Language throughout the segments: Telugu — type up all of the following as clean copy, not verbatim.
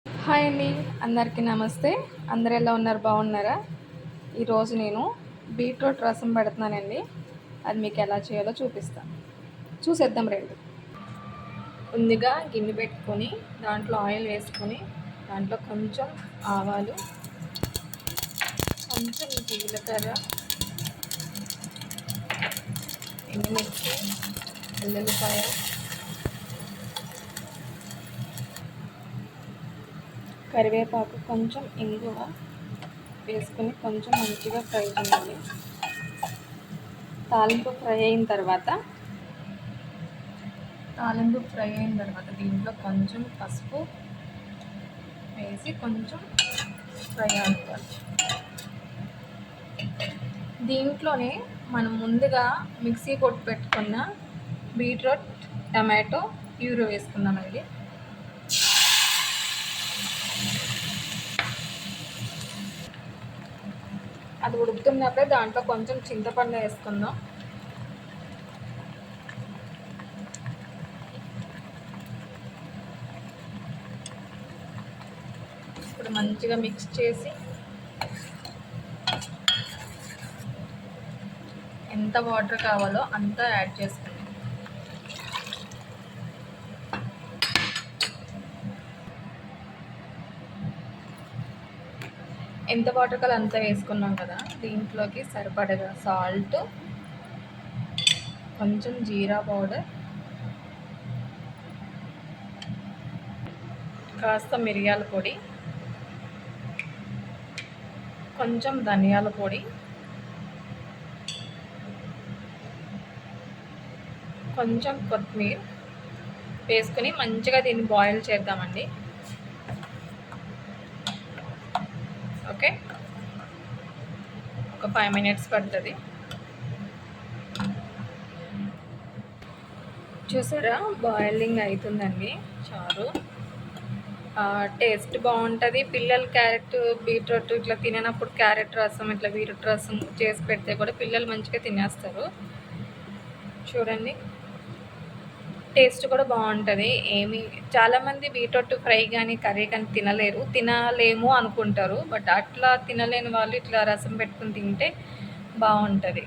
హాయ్ అండి. అందరికీ నమస్తే. అందరూ ఎలా ఉన్నారు? బాగున్నారా? ఈరోజు నేను బీట్రూట్ రసం పెడుతున్నానండి. అది మీకు ఎలా చేయాలో చూపిస్తాను. చూసేద్దాం రండి. ముందుగా గిన్నె పెట్టుకొని దాంట్లో ఆయిల్ వేసుకొని దాంట్లో కొంచెం ఆవాలు, కొంచెం జీలకర్ర, ఎండుమిర్చి, వెల్లుల్లిపాయ, కరివేపాకు, కొంచెం ఇంగువ వేసుకొని కొంచెం మంచిగా ఫ్రై చేయాలి. తాలింపు ఫ్రై అయిన తర్వాత దీంట్లో కొంచెం పసుపు వేసి కొంచెం ఫ్రై అవుతారు. దీంట్లోనే మనం ముందుగా మిక్సీ కొట్టి పెట్టుకున్న బీట్రూట్, టమాటో ప్యూరీ వేసుకున్నామండి. అది ఉడుకుతున్నప్పుడే దాంట్లో కొంచెం చింతపండు వేసుకుందాం. ఇప్పుడు మంచిగా మిక్స్ చేసి ఎంత వాటర్ కావాలో అంత యాడ్ చేసుకుందాం. ఎంత వాటర్ కావాలో అంత వేసుకున్నాం కదా. దీంట్లోకి సరిపడగా సాల్ట్, కొంచెం జీరా పౌడర్, కాస్త మిరియాల పొడి, కొంచెం ధనియాల పొడి, కొంచెం కొత్తిమీర వేసుకుని మంచిగా దీన్ని బాయిల్ చేద్దామండి. ఓకే, ఒక 5 minutes పడుతుంది. చూసారా, బాయిలింగ్ అవుతుందండి చారు. టేస్ట్ బాగుంటుంది. పిల్లలు క్యారెట్, బీట్రూట్ ఇట్లా తిననప్పుడు క్యారెట్ రసం, ఇట్లా బీట్రూట్ రసం చేసి పెడితే కూడా పిల్లలు మంచిగా తినేస్తారు. చూడండి, టేస్ట్ కూడా బాగుంటుంది. చాలామంది బీట్రూట్ ఫ్రై కానీ కర్రీ కానీ తినలేము అనుకుంటారు. బట్ అట్లా తినలేని వాళ్ళు ఇట్లా రసం పెట్టుకుని తింటే బాగుంటుంది.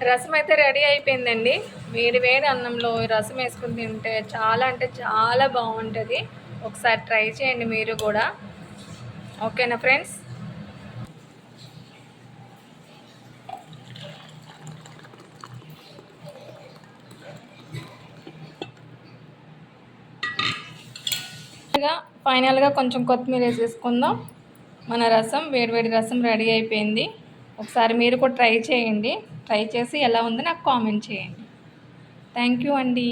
రసం అయితే రెడీ అయిపోయిందండి. వేడి వేడి అన్నంలో రసం వేసుకుని తింటే చాలా అంటే చాలా బాగుంటుంది. ఒకసారి ట్రై చేయండి మీరు కూడా. ఓకేనా ఫ్రెండ్స్? ఫైనల్గా కొంచెం కొత్తిమీర వేసేసుకుందాం. మన రసం, వేడివేడి రసం రెడీ అయిపోయింది. ఒకసారి మీరు కూడా ట్రై చేయండి. ట్రై చేసి ఎలా ఉందో నాకు కామెంట్ చేయండి. థ్యాంక్ యూ అండి.